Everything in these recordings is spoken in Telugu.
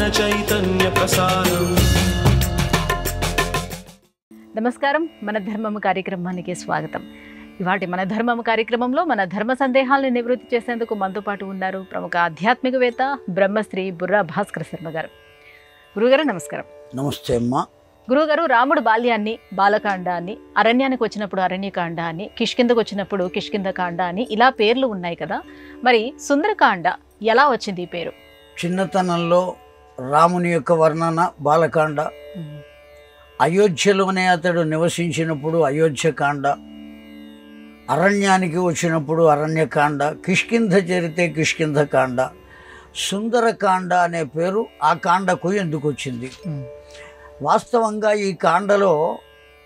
ज्ञान चैतन्य प्रसारम्। నమస్కారం మన ధర్మము కార్యక్రమానికి స్వాగతం. ఇవాటి మన ధర్మము కార్యక్రమంలో మన ధర్మ సందేహాలను నివృత్తి చేసేందుకు మనతో పాటు ఉన్నారు ప్రముఖ ఆధ్యాత్మికవేత్త బ్రహ్మశ్రీ బుర్రా భాస్కర శర్మ గారు. గురుగారు నమస్కారం. నమస్తే అమ్మా. గురుగారు, రాముడు బాల్యాన్ని బాలకాండ అని, అరణ్యానికి వచ్చినప్పుడు అరణ్యకాండ అని, కిష్కిందకు వచ్చినప్పుడు కిష్కిందకాండ అని ఇలా పేర్లు ఉన్నాయి కదా, మరి సుందరకాండ ఎలా వచ్చింది ఈ పేరు? చిన్నతనంలో రాముని యొక్క వర్ణన బాలకాండ, అయోధ్యలోనే అతడు నివసించినప్పుడు అయోధ్యకాండ, అరణ్యానికి వచ్చినప్పుడు అరణ్యకాండ, కిష్కింధ చేరితే కిష్కింధకాండ, సుందరకాండ అనే పేరు ఆ కాండకు ఎందుకు వచ్చింది? వాస్తవంగా ఈ కాండలో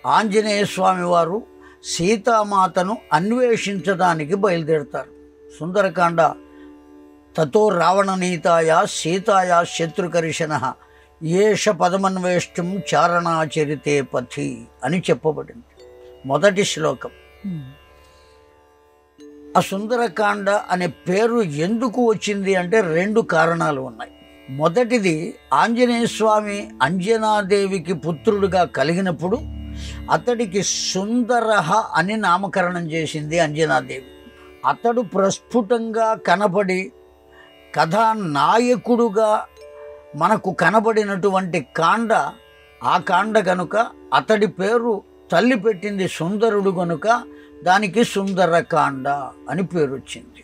ఆంజనేయ స్వామి వారు సీతామాతను అన్వేషించడానికి బయలుదేరుతారు. సుందరకాండ తతో రావణనీతాయా సీతాయా శత్రుకర్షణః ఏష పదమన్వేష్టం చారణాచరితే పథి అని చెప్పబడింది మొదటి శ్లోకం. ఆ సుందరకాండ అనే పేరు ఎందుకు వచ్చింది అంటే రెండు కారణాలు ఉన్నాయి. మొదటిది, ఆంజనేయ స్వామి అంజనాదేవికి పుత్రుడుగా కలిగినప్పుడు అతడికి సుందరహ అని నామకరణం చేసింది అంజనాదేవి. అతడు ప్రస్ఫుటంగా కనబడి కథానాయకుడుగా మనకు కనబడినటువంటి కాండ ఆ కాండ కనుక అతడి పేరు తల్లి పెట్టింది సుందరుడు కనుక దానికి సుందరకాండ అని పేరు వచ్చింది.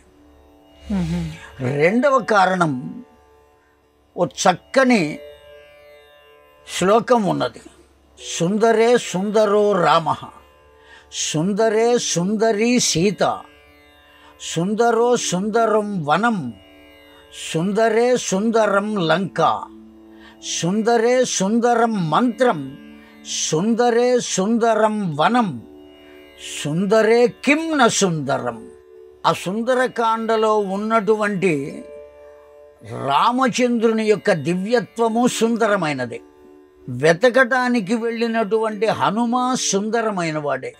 రెండవ కారణం, ఓ చక్కని శ్లోకం ఉన్నది. సుందరే సుందరో రామ, సుందరే సుందరీ సీత, సుందరో సుందరం వనం, సుందరే సుందరం లంక, సుందరే సుందరం మంత్రం, సుందరే సుందరం వనం, సుందరే కిం న సుందరం. ఆ సుందరకాండలో ఉన్నటువంటి రామచంద్రుని యొక్క దివ్యత్వము సుందరమైనదే. వెతకటానికి వెళ్ళినటువంటి హనుమ సుందరమైన వాడే.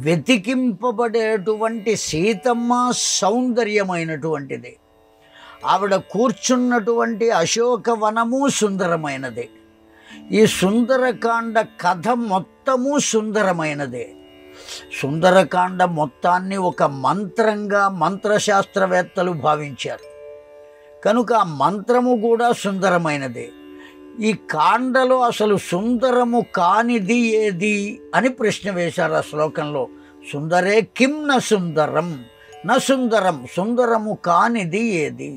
వెతికింపబడేటువంటి సీతమ్మ సౌందర్యమైనటువంటిదే. ఆవిడ కూర్చున్నటువంటి అశోకవనము సుందరమైనదే. ఈ సుందరకాండ కథ మొత్తము సుందరమైనదే. సుందరకాండ మొత్తాన్ని ఒక మంత్రంగా మంత్రశాస్త్రవేత్తలు భావించారు కనుక ఆ మంత్రము కూడా సుందరమైనదే. ఈ కాండలో అసలు సుందరము కానిది ఏది అని ప్రశ్న వేశారు ఆ శ్లోకంలో. సుందరే కిం న సుందరం, న సుందరం, సుందరము కానిది ఏది?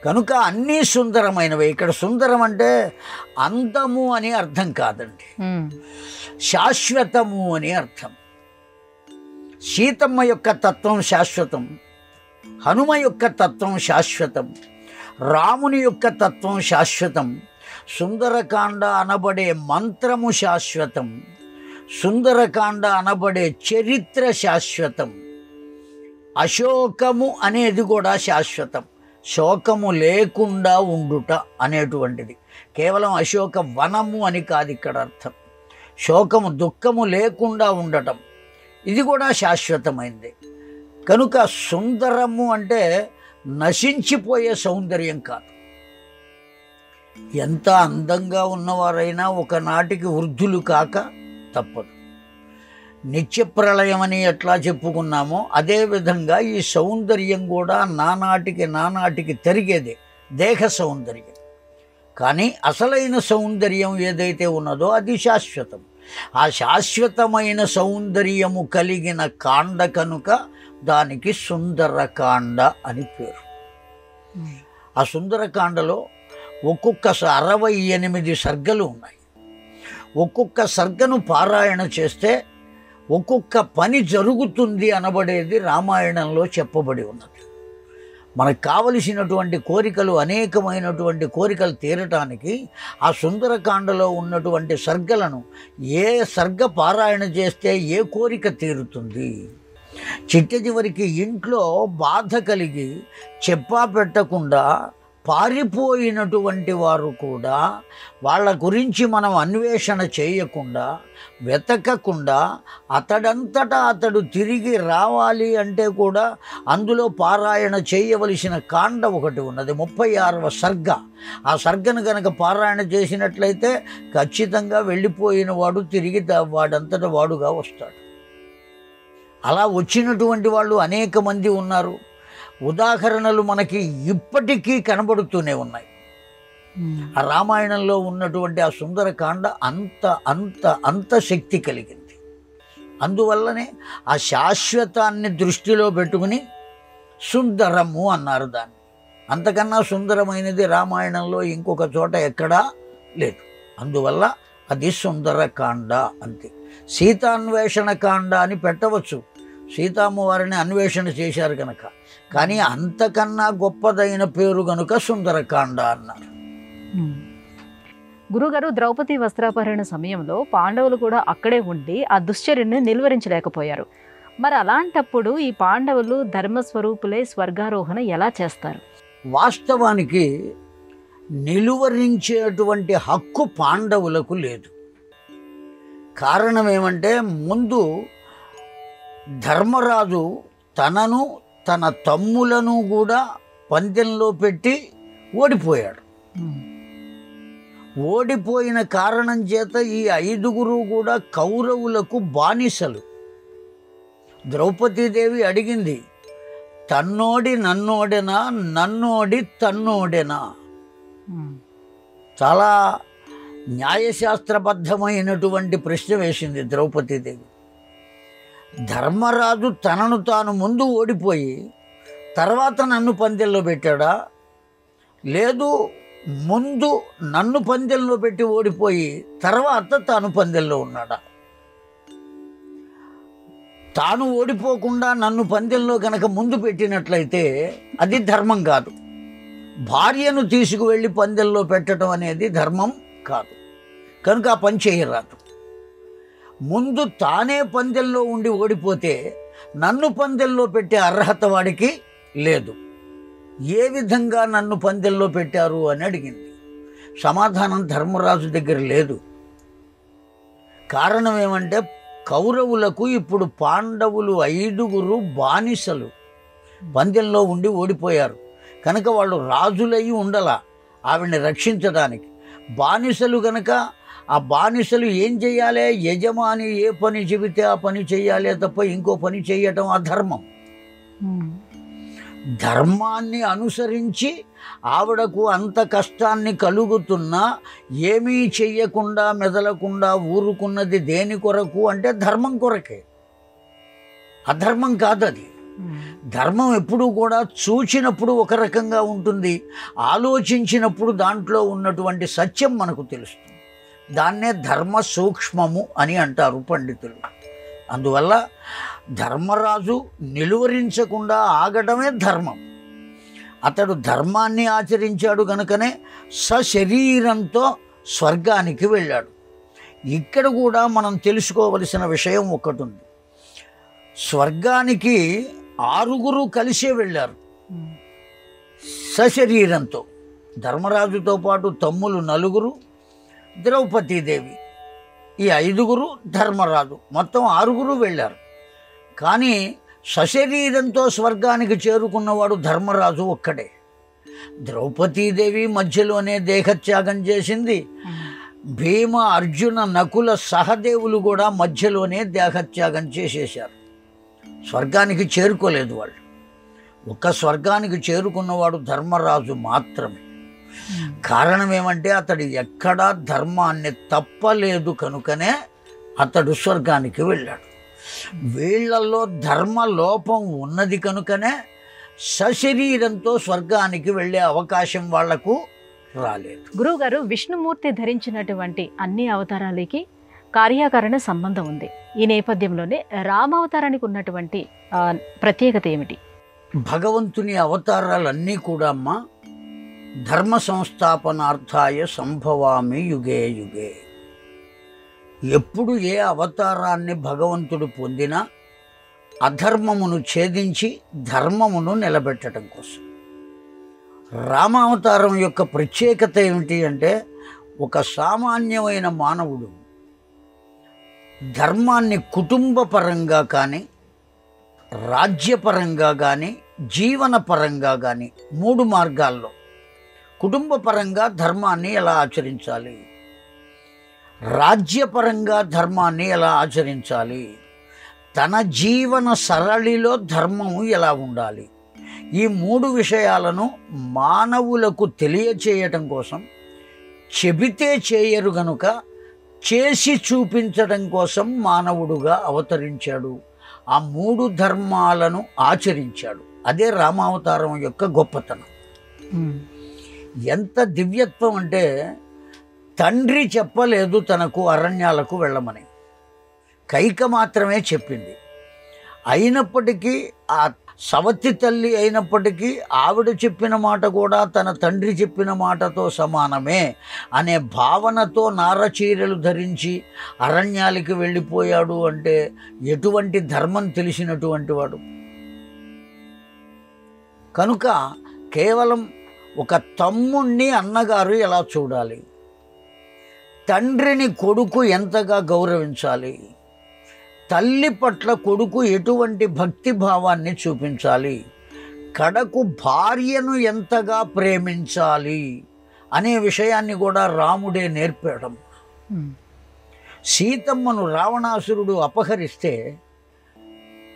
కనుక అన్నీ సుందరమైనవే. ఇక్కడ సుందరం అంటే అందము అని అర్థం కాదండి, శాశ్వతము అని అర్థం. సీతమ్మ యొక్క తత్వం శాశ్వతం, హనుమ యొక్క తత్వం శాశ్వతం, రాముని యొక్క తత్వం శాశ్వతం, సుందరకాండ అనబడే మంత్రము శాశ్వతం, సుందరకాండ అనబడే చరిత్ర శాశ్వతం, అశోకము అనేది కూడా శాశ్వతం. శోకము లేకుండా ఉండుట అనేటువంటిది కేవలం అశోక వనము అని కాదు ఇక్కడ అర్థం. శోకము దుఃఖము లేకుండా ఉండటం ఇది కూడా శాశ్వతమైంది. కనుక సుందరము అంటే నశించిపోయే సౌందర్యం కాదు. ఎంత అందంగా ఉన్నవారైనా ఒకనాటికి వృద్ధులు కాక తప్పదు. నిత్య ప్రళయం అని ఎట్లా చెప్పుకున్నామో అదేవిధంగా ఈ సౌందర్యం కూడా నానాటికి తరిగేదే, దేహ సౌందర్యం. కానీ అసలైన సౌందర్యం ఏదైతే ఉన్నదో అది శాశ్వతం. ఆ శాశ్వతమైన సౌందర్యము కలిగిన కాండ కనుక దానికి సుందరకాండ అని పేరు. ఆ సుందరకాండలో ఒక్కొక్క 68 సర్గలు ఉన్నాయి. ఒక్కొక్క సర్గను పారాయణ చేస్తే ఒక్కొక్క పని జరుగుతుంది అనబడేది రామాయణంలో చెప్పబడి ఉన్నది. మనకు కావలసినటువంటి కోరికలు, అనేకమైనటువంటి కోరికలు తీరటానికి ఆ సుందరకాండలో ఉన్నటువంటి సర్గలను ఏ సర్గ పారాయణ చేస్తే ఏ కోరిక తీరుతుంది. చిట్ట చివరికి ఇంట్లో బాధ కలిగి చెప్పా పెట్టకుండా పారిపోయినటువంటి వారు కూడా వాళ్ళ గురించి మనం అన్వేషణ చేయకుండా, వెతకకుండా అతడంతటా అతడు తిరిగి రావాలి అంటే కూడా అందులో పారాయణ చేయవలసిన కాండ ఒకటి ఉన్నది, 36వ సర్గ. ఆ సర్గను కనుక పారాయణ చేసినట్లయితే ఖచ్చితంగా వెళ్ళిపోయిన వాడు తిరిగి వాడంతటా వాడుగా వస్తాడు. అలా వచ్చినటువంటి వాళ్ళు అనేక మంది ఉన్నారు. ఉదాహరణలు మనకి ఇప్పటికీ కనబడుతూనే ఉన్నాయి. ఆ రామాయణంలో ఉన్నటువంటి ఆ సుందరకాండ అంత అంత అంత శక్తి కలిగింది. అందువల్లనే ఆ శాశ్వతాన్ని దృష్టిలో పెట్టుకుని సుందరము అన్నారు దాన్ని. అంతకన్నా సుందరమైనది రామాయణంలో ఇంకొక చోట ఎక్కడా లేదు. అందువల్ల అది సుందరకాండ అంతే. సీతాన్వేషణ కాండ అని పెట్టవచ్చు, సీతమ్మ వారిని అన్వేషణ చేశారు కనుక. కానీ అంతకన్నా గొప్పదైన పేరు కనుక సుందరకాండ అన్నారు. గురుగారు, ద్రౌపది వస్త్రాపహరణ సమయంలో పాండవులు కూడా అక్కడే ఉండి ఆ దుశ్చర్యను నిలువరించలేకపోయారు. మరి అలాంటప్పుడు ఈ పాండవులు ధర్మస్వరూపులై స్వర్గారోహణ ఎలా చేస్తారు? వాస్తవానికి నిలువరించేటువంటి హక్కు పాండవులకు లేదు. కారణం ఏమంటే, ముందు ధర్మరాజు తనను తన తమ్ములను కూడా పందెంలో పెట్టి ఓడిపోయాడు. ఓడిపోయిన కారణం చేత ఈ 5గురు కూడా కౌరవులకు బానిసలు. ద్రౌపదీదేవి అడిగింది, తన్నోడి నన్నోడెనా, నన్నోడి తన్నోడెనా? చాలా న్యాయశాస్త్రబద్ధమైనటువంటి ప్రశ్న వేసింది ద్రౌపదీదేవి. ధర్మరాజు తనను తాను ముందు ఓడిపోయి తర్వాత నన్ను పందెంలో పెట్టాడా? లేదు, ముందు నన్ను పందెంలో పెట్టి ఓడిపోయి తర్వాత తాను పందెంలో ఉన్నాడా? తాను ఓడిపోకుండా నన్ను పందెంలో కనుక ముందు పెట్టినట్లయితే అది ధర్మం కాదు. భార్యను తీసుకువెళ్ళి పందెంలో పెట్టడం అనేది ధర్మం కాదు. కనుక ఆ పని చేయరాదు. ముందు తానే పందెంలో ఉండి ఓడిపోతే నన్ను పందెంలో పెట్టే అర్హత వాడికి లేదు. ఏ విధంగా నన్ను పందెంలో పెట్టారు అని అడిగింది. సమాధానం ధర్మరాజు దగ్గర లేదు. కారణం ఏమంటే, కౌరవులకు ఇప్పుడు పాండవులు 5గురు బానిసలు, పందెంలో ఉండి ఓడిపోయారు కనుక వాళ్ళు రాజులయ్యి ఉండాల ఆవిడ్ని రక్షించడానికి. బానిసలు కనుక ఆ బానిసలు ఏం చేయాలి? యజమాని ఏ పని చెబితే ఆ పని చేయాలి తప్ప ఇంకో పని చేయటం అధర్మం. ధర్మాన్ని అనుసరించి ఆవిడకు అంత కష్టాన్ని కలుగుతున్నా ఏమీ చెయ్యకుండా మెదలకుండా ఊరుకున్నది దేని కొరకు అంటే ధర్మం కొరకే. అధర్మం కాదు అది. ధర్మం ఎప్పుడూ కూడా చూచినప్పుడు ఒక రకంగా ఉంటుంది, ఆలోచించినప్పుడు దాంట్లో ఉన్నటువంటి సత్యం మనకు తెలుస్తుంది. దాన్నే ధర్మ సూక్ష్మము అని అంటారు పండితులు. అందువల్ల ధర్మరాజు నిలువరించకుండా ఆగడమే ధర్మం. అతడు ధర్మాన్ని ఆచరించాడు కనుకనే సశరీరంతో స్వర్గానికి వెళ్ళాడు. ఇక్కడ కూడా మనం తెలుసుకోవలసిన విషయం ఒకటి ఉంది. స్వర్గానికి 6గురు కలిసే వెళ్ళారు సశరీరంతో. ధర్మరాజుతో పాటు తమ్ములు 4, ద్రౌపదీదేవి, ఈ 5గురు, ధర్మరాజు, మొత్తం 6గురు వెళ్ళారు. కానీ సశరీరంతో స్వర్గానికి చేరుకున్నవాడు ధర్మరాజు ఒక్కడే. ద్రౌపదీదేవి మధ్యలోనే దేహత్యాగం చేసింది. భీమ, అర్జున, నకుల, సహదేవులు కూడా మధ్యలోనే దేహత్యాగం చేసేశారు. స్వర్గానికి చేరుకోలేదు వాళ్ళు. ఒక్క స్వర్గానికి చేరుకున్నవాడు ధర్మరాజు మాత్రమే. కారణం ఏమంటే, అతడు ఎక్కడా ధర్మాన్ని తప్పలేదు కనుకనే అతడు స్వర్గానికి వెళ్ళాడు. వీళ్లలో ధర్మ లోపం ఉన్నది కనుకనే సశరీరంతో స్వర్గానికి వెళ్ళే అవకాశం వాళ్లకు రాలేదు. గురువుగారు, విష్ణుమూర్తి ధరించినటువంటి అన్ని అవతారాలకి కార్యాకరణ సంబంధం ఉంది. ఈ నేపథ్యంలోనే రామావతారానికి ఉన్నటువంటి ప్రత్యేకత ఏమిటి? భగవంతుని అవతారాలన్నీ కూడా అమ్మా ధర్మ సంస్థాపనార్థాయ సంభవామి యుగే యుగే. ఎప్పుడు ఏ అవతారాన్ని భగవంతుడు పొందినా అధర్మమును ఛేదించి ధర్మమును నిలబెట్టడం కోసం. రామావతారం యొక్క ప్రత్యేకత ఏమిటి అంటే, ఒక సామాన్యమైన మానవుడు ధర్మాన్ని కుటుంబపరంగా కానీ, రాజ్యపరంగా కానీ, జీవనపరంగా కానీ 3 మార్గాల్లో కుటుంబపరంగా ధర్మాన్ని ఎలా ఆచరించాలి, రాజ్యపరంగా ధర్మాన్ని ఎలా ఆచరించాలి, తన జీవన సరళిలో ధర్మము ఎలా ఉండాలి, ఈ 3 విషయాలను మానవులకు తెలియచేయటం కోసం, చెబితే చేయరు గనుక చేసి చూపించడం కోసం మానవుడుగా అవతరించాడు. ఆ 3 ధర్మాలను ఆచరించాడు. అదే రామావతారం యొక్క గొప్పతనం. ఎంత దివ్యత్వం అంటే, తండ్రి చెప్పలేదు తనకు అరణ్యాలకు వెళ్ళమని, కైక మాత్రమే చెప్పింది. అయినప్పటికీ ఆ సవతి తల్లి అయినప్పటికీ ఆవిడ చెప్పిన మాట కూడా తన తండ్రి చెప్పిన మాటతో సమానమే అనే భావనతో నారచీరలు ధరించి అరణ్యాలకి వెళ్ళిపోయాడు అంటే ఎటువంటి ధర్మం తెలిసినటువంటి వాడు. కనుక కేవలం ఒక తమ్ముణ్ణి అన్నగారు ఎలా చూడాలి, తండ్రిని కొడుకు ఎంతగా గౌరవించాలి, తల్లి పట్ల కొడుకు ఎటువంటి భక్తి భావాన్ని చూపించాలి, కడకు భార్యను ఎంతగా ప్రేమించాలి అనే విషయాన్ని కూడా రాముడే నేర్పడం. సీతమ్మను రావణాసురుడు అపహరిస్తే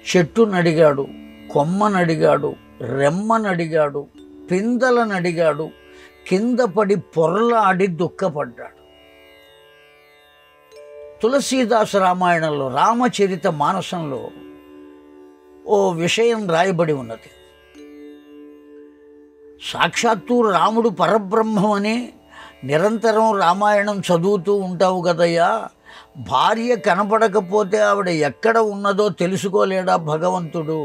చెట్టునడిగాడు, కొమ్మనడిగాడు, రెమ్మనడిగాడు, పిందలనడిగాడు, కింద పడి పొరలాడి దుఃఖపడ్డాడు. తులసీదాసు రామాయణంలో రామచరిత మానసంలో ఓ విషయం రాయబడి ఉన్నది. సాక్షాత్తు రాముడు పరబ్రహ్మమని నిరంతరం రామాయణం చదువుతూ ఉంటావు కదయ్యా, భార్య కనపడకపోతే ఆవిడ ఎక్కడ ఉన్నదో తెలుసుకోలేడా భగవంతుడు,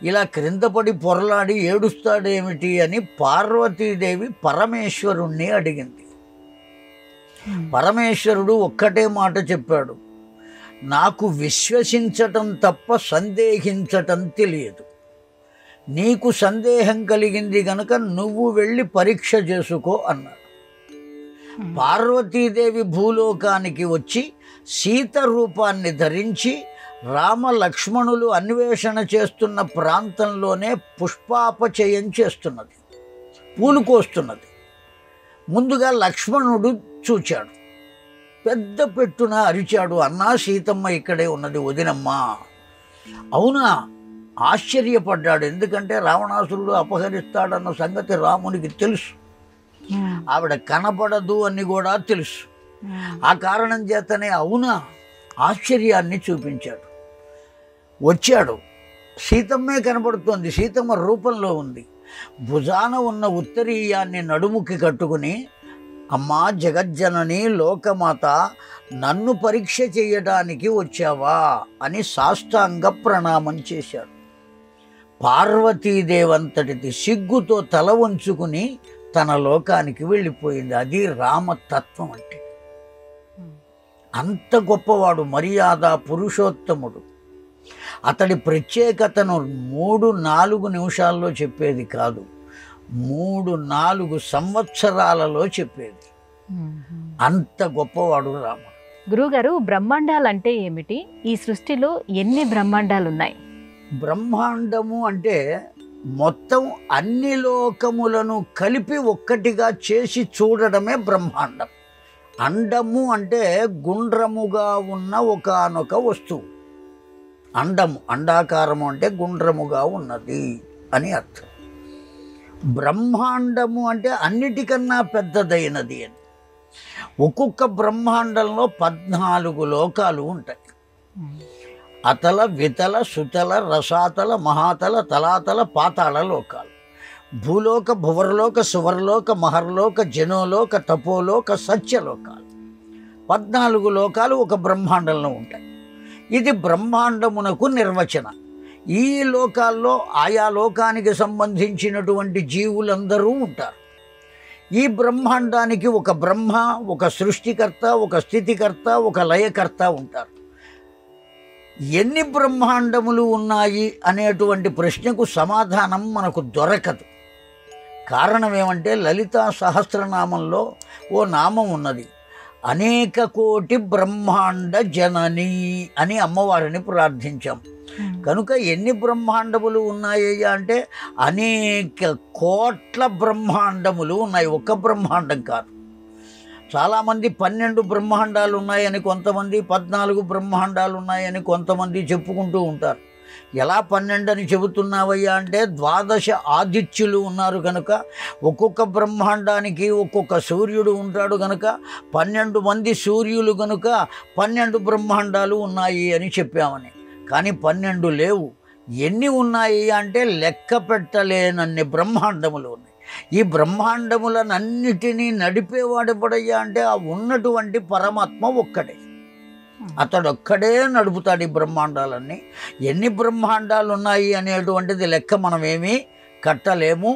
ఇలా క్రిందపడి పొరలాడి ఏడుస్తాడేమిటి అని పార్వతీదేవి పరమేశ్వరుణ్ణి అడిగింది. పరమేశ్వరుడు ఒక్కటే మాట చెప్పాడు, నాకు విశ్వసించటం తప్ప సందేహించటం తెలియదు. నీకు సందేహం కలిగింది గనుక నువ్వు వెళ్ళి పరీక్ష చేసుకో అన్నాడు. పార్వతీదేవి భూలోకానికి వచ్చి సీత రూపాన్ని ధరించి రామ లక్ష్మణులు అన్వేషణ చేస్తున్న ప్రాంతంలోనే పుష్పాపచయం చేస్తున్నది, పూలు కోస్తున్నది. ముందుగా లక్ష్మణుడు చూచాడు, పెద్ద పెట్టున అరిచాడు, అన్నా సీతమ్మ ఇక్కడే ఉన్నది వదినమ్మా. అవునా, ఆశ్చర్యపడ్డాడు. ఎందుకంటే రావణాసురుడు అపహరిస్తాడన్న సంగతి రామునికి తెలుసు, ఆవిడ కనపడదు అని కూడా తెలుసు. ఆ కారణం చేతనే అవునా ఆశ్చర్యాన్ని చూపించాడు. వచ్చాడు, సీతమ్మే కనపడుతోంది, సీతమ్మ రూపంలో ఉంది. భుజాన ఉన్న ఉత్తరీయాన్ని నడుముకి కట్టుకుని, అమ్మా జగజ్జనని లోకమాత, నన్ను పరీక్ష చేయడానికి వచ్చావా అని సాష్టాంగ ప్రణామం చేశాడు. పార్వతీదేవంతటిది సిగ్గుతో తల వంచుకుని తన లోకానికి వెళ్ళిపోయింది. అది రామతత్వం అంటే. అంత గొప్పవాడు, మర్యాద పురుషోత్తముడు. అతడి ప్రత్యేకతను 3-4 నిమిషాల్లో చెప్పేది కాదు, 3-4 సంవత్సరాలలో చెప్పేది. అంత గొప్పవాడు రాముడు. గురువుగారు, బ్రహ్మాండాలు అంటే ఏమిటి? ఈ సృష్టిలో ఎన్ని బ్రహ్మాండాలు ఉన్నాయి? బ్రహ్మాండము అంటే మొత్తం అన్ని లోకములను కలిపి ఒక్కటిగా చేసి చూడడమే బ్రహ్మాండం. అండము అంటే గుండ్రముగా ఉన్న ఒకానొక వస్తువు. అండము, అండాకారము అంటే గుండ్రముగా ఉన్నది అని అర్థం. బ్రహ్మాండము అంటే అన్నిటికన్నా పెద్దదైనది అని. ఒక్కొక్క బ్రహ్మాండంలో 14 లోకాలు ఉంటాయి. అతల, వితల, సుతల, రసాతల, మహాతల, తలాతల, పాతాళ లోకాలు. భూలోక, భువర్లోక, సువర్లోక, మహర్లోక, జనోలోక, తపోలోక, సత్యలోకాలు. 14 లోకాలు ఒక బ్రహ్మాండంలో ఉంటాయి. ఇది బ్రహ్మాండమునకు నిర్వచనం. ఈ లోకాల్లో ఆయా లోకానికి సంబంధించినటువంటి జీవులందరూ ఉంటారు. ఈ బ్రహ్మాండానికి ఒక బ్రహ్మ, ఒక సృష్టికర్త, ఒక స్థితికర్త, ఒక లయకర్త ఉంటారు. ఎన్ని బ్రహ్మాండములు ఉన్నాయి అనేటువంటి ప్రశ్నకు సమాధానం మనకు దొరకదు. కారణం ఏమంటే లలితా సహస్రనామంలో ఓ నామం ఉన్నది, అనేక కోటి బ్రహ్మాండ జనని అని అమ్మవారిని ప్రార్థించాం. కనుక ఎన్ని బ్రహ్మాండములు ఉన్నాయ్యా అంటే అనేక కోట్ల బ్రహ్మాండములు ఉన్నాయి, ఒక్క బ్రహ్మాండం కాదు. చాలామంది 12 బ్రహ్మాండాలు ఉన్నాయని కొంతమంది, 14 బ్రహ్మాండాలు ఉన్నాయని కొంతమంది చెప్పుకుంటూ ఉంటారు. ఎలా 12 అని చెబుతున్నావయ్యా అంటే 12 ఆదిత్యులు ఉన్నారు కనుక ఒక్కొక్క బ్రహ్మాండానికి ఒక్కొక్క సూర్యుడు ఉంటాడు కనుక 12 మంది సూర్యులు కనుక 12 బ్రహ్మాండాలు ఉన్నాయి అని చెప్పామని. కానీ 12 లేవు. ఎన్ని ఉన్నాయి అంటే లెక్క పెట్టలేనన్ని బ్రహ్మాండములు ఉన్నాయి. ఈ బ్రహ్మాండములనన్నిటినీ నడిపేవాడెవడయ్యా అంటే ఆ ఉన్నటువంటి పరమాత్మ ఒక్కడే. అతడొక్కడే నడుపుతాడు ఈ బ్రహ్మాండాలన్నీ. ఎన్ని బ్రహ్మాండాలు ఉన్నాయి అనేటువంటిది లెక్క మనమేమీ కట్టలేము,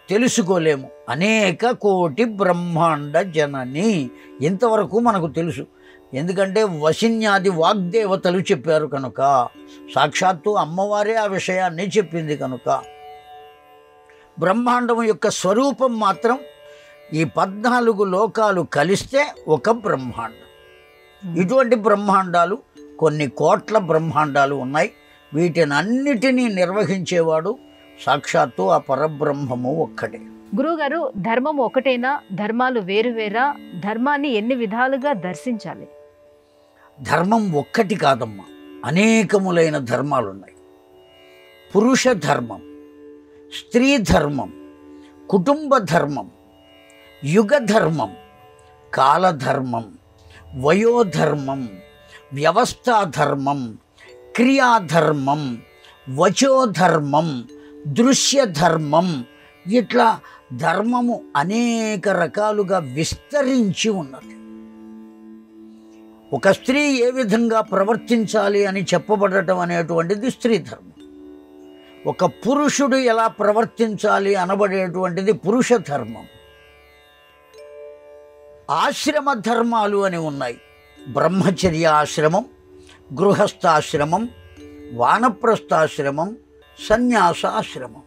తెలుసుకోలేము. అనేక కోటి బ్రహ్మాండ జనని ఇంతవరకు మనకు తెలుసు. ఎందుకంటే వశిన్యాది వాగ్దేవతలు చెప్పారు కనుక, సాక్షాత్తు అమ్మవారే ఆ విషయాన్ని చెప్పింది కనుక. బ్రహ్మాండం యొక్క స్వరూపం మాత్రం ఈ 14 లోకాలు కలిస్తే ఒక బ్రహ్మాండం. ఇటువంటి బ్రహ్మాండాలు కొన్ని కోట్ల బ్రహ్మాండాలు ఉన్నాయి. వీటినన్నిటినీ నిర్వహించేవాడు సాక్షాత్తు ఆ పరబ్రహ్మము ఒక్కటే. గురువుగారు, ధర్మం ఒకటేనా, ధర్మాలు వేరువేరా? ధర్మాన్ని ఎన్ని విధాలుగా దర్శించాలి? ధర్మం ఒక్కటి కాదమ్మా, అనేకములైన ధర్మాలు ఉన్నాయి. పురుష ధర్మం, స్త్రీ ధర్మం, కుటుంబ ధర్మం, యుగ ధర్మం, కాలధర్మం, వయోధర్మం, వ్యవస్థాధర్మం, క్రియాధర్మం, వచోధర్మం, దృశ్యధర్మం. ఇట్లా ధర్మము అనేక రకాలుగా విస్తరించి ఉన్నది. ఒక స్త్రీ ఏ విధంగా ప్రవర్తించాలి అని చెప్పబడటం అనేటువంటిది స్త్రీ ధర్మం. ఒక పురుషుడు ఎలా ప్రవర్తించాలి అనబడేటువంటిది పురుష ధర్మం. ఆశ్రమ ధర్మాలు అని ఉన్నాయి. బ్రహ్మచర్య ఆశ్రమం, గృహస్థాశ్రమం, వానప్రస్థాశ్రమం, సన్యాసాశ్రమం.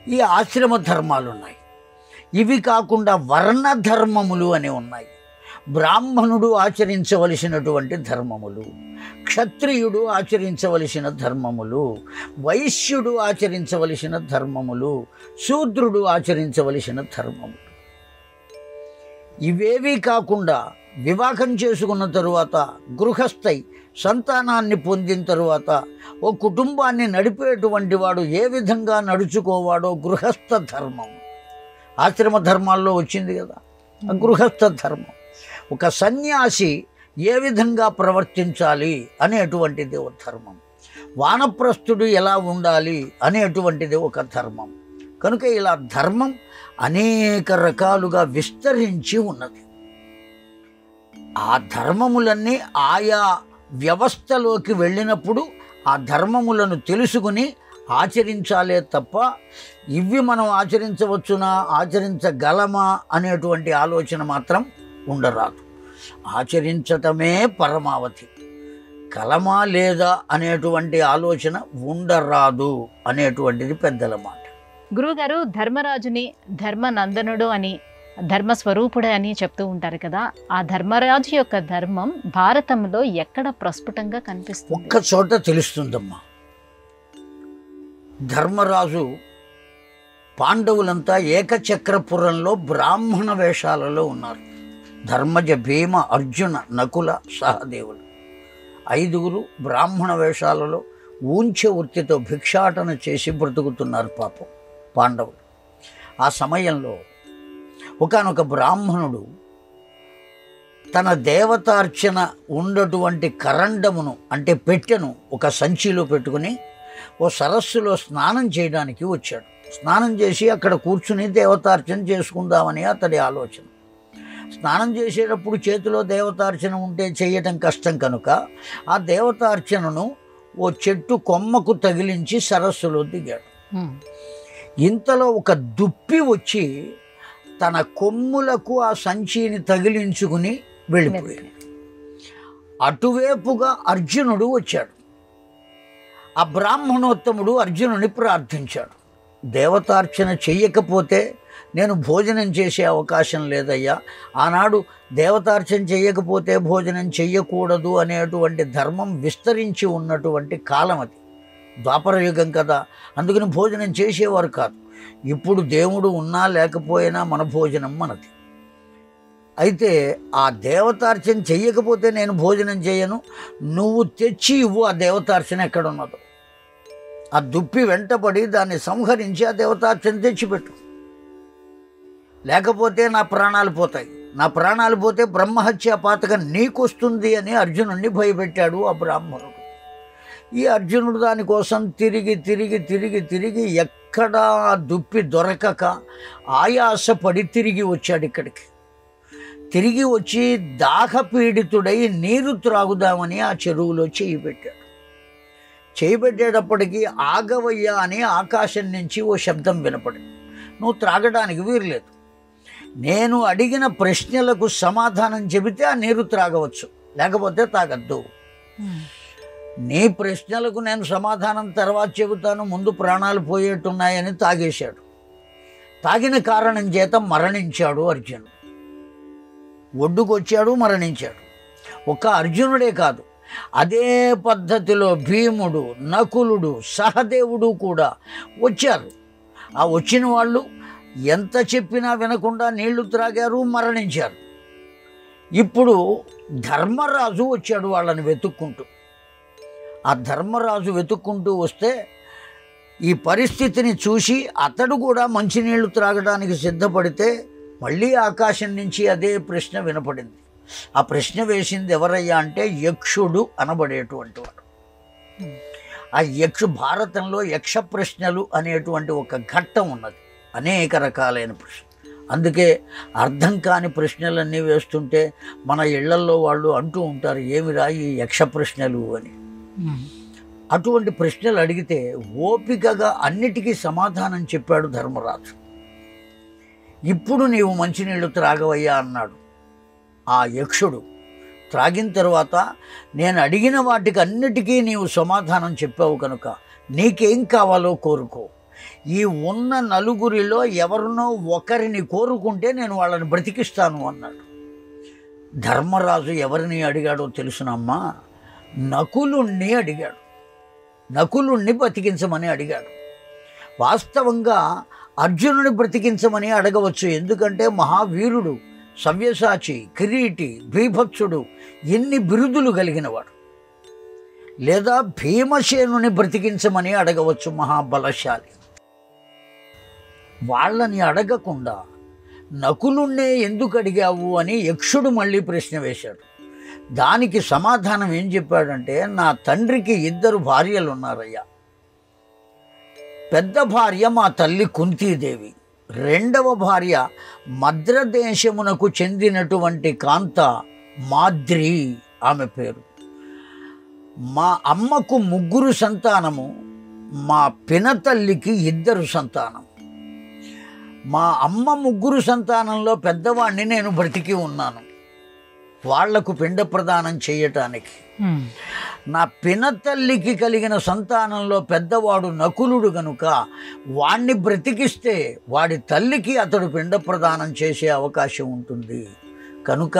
ఈ ఆశ్రమ ధర్మాలు ఉన్నాయి. ఇవి కాకుండా వర్ణ ధర్మములు అని ఉన్నాయి. బ్రాహ్మణుడు ఆచరించవలసినటువంటి ధర్మములు, క్షత్రియుడు ఆచరించవలసిన ధర్మములు, వైశ్యుడు ఆచరించవలసిన ధర్మములు, శూద్రుడు ఆచరించవలసిన ధర్మములు. ఇవేవీ కాకుండా వివాహం చేసుకున్న తరువాత గృహస్థై సంతానాన్ని పొందిన తరువాత ఓ కుటుంబాన్ని నడిపేటువంటి వాడు ఏ విధంగా నడుచుకోవాడో గృహస్థ ధర్మం. ఆశ్రమ ధర్మాల్లో వచ్చింది కదా ఆ గృహస్థ ధర్మం. ఒక సన్యాసి ఏ విధంగా ప్రవర్తించాలి అనేటువంటిది ఒక ధర్మం. వానప్రస్థుడు ఎలా ఉండాలి అనేటువంటిది ఒక ధర్మం. కనుక ఇలా ధర్మం అనేక రకాలుగా విస్తరించి ఉన్నది. ఆ ధర్మములన్నీ ఆయా వ్యవస్థలోకి వెళ్ళినప్పుడు ఆ ధర్మములను తెలుసుకుని ఆచరించాలే తప్ప ఇవి మనం ఆచరించవచ్చునా, ఆచరించగలమా అనేటువంటి ఆలోచన మాత్రం ఉండరాదు. ఆచరించటమే పరమావధి. కలమా లేదా అనేటువంటి ఆలోచన ఉండరాదు అనేటువంటిది పెద్దల మాట. గురువుగారు, ధర్మరాజుని ధర్మనందనుడు అని, ధర్మస్వరూపుడు అని చెప్తూ ఉంటారు కదా. ఆ ధర్మరాజు యొక్క ధర్మం భారతంలో ఎక్కడ ప్రస్ఫుటంగా కనిపిస్తుంది? ఒక్క చోట తెలుస్తుందమ్మా. ధర్మరాజు పాండవులంతా ఏకచక్రపురంలో బ్రాహ్మణ వేషాలలో ఉన్నారు. ధర్మజ, భీమ, అర్జున, నకుల, సహదేవులు 5గురు బ్రాహ్మణ వేషాలలో ఊంచె వృత్తితో భిక్షాటన చేసి బ్రతుకుతున్నారు పాపం పాండవులు. ఆ సమయంలో ఒకానొక బ్రాహ్మణుడు తన దేవతార్చన ఉన్నటువంటి కరండమును అంటే పెట్టెను ఒక సంచిలో పెట్టుకుని ఓ సరస్సులో స్నానం చేయడానికి వచ్చాడు. స్నానం చేసి అక్కడ కూర్చుని దేవతార్చన చేసుకుందామని అతడి ఆలోచన. స్నానం చేసేటప్పుడు చేతిలో దేవతార్చన ఉంటే చేయటం కష్టం కనుక ఆ దేవతార్చనను ఓ చెట్టు కొమ్మకు తగిలించి సరస్సులో దిగాడు. ఇంతలో ఒక దుప్పి వచ్చి తన కొమ్ములకు ఆ సంచిని తగిలించుకుని వెళ్ళిపోయాడు. అటువైపుగా అర్జునుడు వచ్చాడు. ఆ బ్రాహ్మణోత్తముడు అర్జునుని ప్రార్థించాడు, దేవతార్చన చెయ్యకపోతే నేను భోజనం చేసే అవకాశం లేదయ్యా, ఆనాడు దేవతార్చన చెయ్యకపోతే భోజనం చెయ్యకూడదు అనేటువంటి ధర్మం విస్తరించి ఉన్నటువంటి కాలం అది, ద్వాపర యుగం కదా, అందుకని భోజనం చేసేవారు కాదు. ఇప్పుడు దేవుడు ఉన్నా లేకపోయినా మన భోజనం మనది. అయితే ఆ దేవతార్చన చెయ్యకపోతే నేను భోజనం చేయను, నువ్వు తెచ్చి ఇవ్వు ఆ దేవతార్చన ఎక్కడున్నదో. ఆ దుప్పి వెంటబడి దాన్ని సంహరించి ఆ దేవతార్చన తెచ్చిపెట్టు, లేకపోతే నా ప్రాణాలు పోతాయి, నా ప్రాణాలు పోతే బ్రహ్మహత్యా పాతకం నీకొస్తుంది అని అర్జునుడిని భయపెట్టాడు ఆ బ్రాహ్మణుడు. ఈ అర్జునుడు దానికోసం తిరిగి తిరిగి తిరిగి తిరిగి ఎక్కడా దుప్పి దొరకక ఆయాసపడి తిరిగి వచ్చాడు ఇక్కడికి. తిరిగి వచ్చి దాహపీడితుడై నీరు త్రాగుదామని ఆ చెరువులో చేయి పెట్టాడు. చేయి పెట్టేటప్పటికీ ఆగవయ్యా అని ఆకాశం నుంచి ఓ శబ్దం వినపడింది. నువ్వు త్రాగడానికి వీరలేదు, నేను అడిగిన ప్రశ్నలకు సమాధానం చెబితే ఆ నీరు త్రాగవచ్చు, లేకపోతే తాగద్దు. నీ ప్రశ్నలకు నేను సమాధానం తర్వాత చెబుతాను, ముందు ప్రాణాలు పోయేట్టున్నాయని తాగేశాడు. తాగిన కారణం చేత మరణించాడు అర్జునుడు. ఒడ్డుకొచ్చాడు, మరణించాడు. ఒక్క అర్జునుడే కాదు, అదే పద్ధతిలో భీముడు, నకులుడు, సహదేవుడు కూడా వచ్చారు. ఆ వచ్చిన వాళ్ళు ఎంత చెప్పినా వినకుండా నీళ్లు త్రాగారు, మరణించారు. ఇప్పుడు ధర్మరాజు వచ్చాడు వాళ్ళని వెతుక్కుంటూ. ఆ ధర్మరాజు వెతుక్కుంటూ వస్తే ఈ పరిస్థితిని చూసి అతడు కూడా మంచినీళ్లు త్రాగడానికి సిద్ధపడితే మళ్ళీ ఆకాశం నుంచి అదే ప్రశ్న వినపడింది. ఆ ప్రశ్న వేసింది ఎవరయ్యా అంటే యక్షుడు అనబడేటువంటి వాడు. ఆ భారతంలో యక్ష ప్రశ్నలు అనేటువంటి ఒక ఘట్టం ఉన్నది, అనేక రకాలైన ప్రశ్న. అందుకే అర్థం కాని ప్రశ్నలన్నీ వేస్తుంటే మన ఇళ్లల్లో వాళ్ళు అంటూ ఉంటారు, ఏమిరా ఈ యక్ష ప్రశ్నలు అని. అటువంటి ప్రశ్నలు అడిగితే ఓపికగా అన్నిటికీ సమాధానం చెప్పాడు ధర్మరాజు. ఇప్పుడు నీవు మంచినీళ్ళు త్రాగవయ్యా అన్నాడు ఆ యక్షుడు. త్రాగిన తర్వాత నేను అడిగిన వాటికి అన్నిటికీ నీవు సమాధానం చెప్పావు కనుక నీకేం కావాలో కోరుకో, ఈ ఉన్న నలుగురిలో ఎవరినో ఒకరిని కోరుకుంటే నేను వాళ్ళని బ్రతికిస్తాను అన్నాడు. ధర్మరాజు ఎవరిని అడిగాడో తెలుసునమ్మా, నకులుణ్ణి అడిగాడు. నకులుణ్ణి బ్రతికించమని అడిగాడు. వాస్తవంగా అర్జునుని బ్రతికించమని అడగవచ్చు, ఎందుకంటే మహావీరుడు, సవ్యసాచి, కిరీటి, భీభత్సుడు, ఎన్ని బిరుదులు కలిగినవాడు. లేదా భీమసేనుని బ్రతికించమని అడగవచ్చు, మహాబలశాలి. వాళ్ళని అడగకుండా నకులుణ్ణే ఎందుకు అడిగావు అని యక్షుడు మళ్ళీ ప్రశ్న వేశాడు. దానికి సమాధానం ఏం చెప్పాడంటే, నా తండ్రికి 2 భార్యలు ఉన్నారయ్యా. పెద్ద భార్య మా తల్లి కుంతీదేవి, రెండవ భార్య మద్రదేశమునకు చెందినటువంటి కాంత మాద్రి ఆమె పేరు. మా అమ్మకు 3 సంతానము, మా పినతల్లికి 2 సంతానం. మా అమ్మ 3 సంతానంలో పెద్దవాడిని నేను బ్రతికి ఉన్నాను వాళ్లకు పిండ ప్రదానం చేయటానికి. నా పినతల్లికి కలిగిన సంతానంలో పెద్దవాడు నకులుడు గనుక వాణ్ణి బ్రతికిస్తే వాడి తల్లికి అతడు పిండ ప్రదానం చేసే అవకాశం ఉంటుంది, కనుక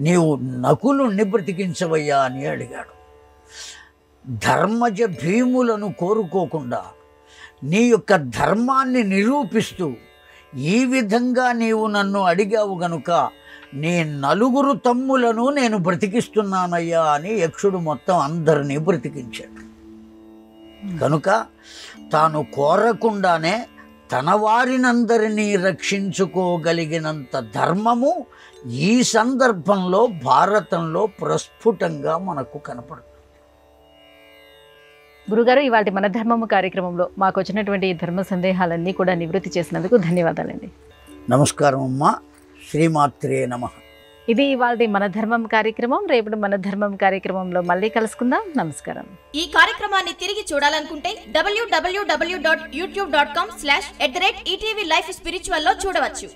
నీవు నకులుణ్ణి బ్రతికించవయ్యా అని అడిగాడు. ధర్మజ భీములను కోరుకోకుండా నీ యొక్క ధర్మాన్ని నిరూపిస్తూ ఈ విధంగా నీవు నన్ను అడిగావు గనుక నీ 4 తమ్ములను నేను బ్రతికిస్తున్నానయ్యా అని యక్షుడు మొత్తం అందరినీ బ్రతికించాడు. కనుక తాను కోరకుండానే తన వారినందరినీ రక్షించుకోగలిగినంత ధర్మము ఈ సందర్భంలో భారతంలో ప్రస్ఫుటంగా మనకు కనపడుతుంది. గురుగారు, ఇవాళ మన ధర్మము కార్యక్రమంలో మాకు వచ్చినటువంటి ఈ ధర్మ సందేహాలన్నీ కూడా నివృత్తి చేసినందుకు ధన్యవాదాలండి. నమస్కారం అమ్మా. శ్రీమాత్రే నమః. ఇది ఇవాళ మన ధర్మం కార్యక్రమం. రేపు మన ధర్మం కార్యక్రమంలో మళ్ళీ కలుసుకుందాం. నమస్కారం. ఈ కార్యక్రమాన్ని తిరిగి చూడాలనుకుంటే www.youtube.com/@ETV Life Spiritual లో చూడవచ్చు.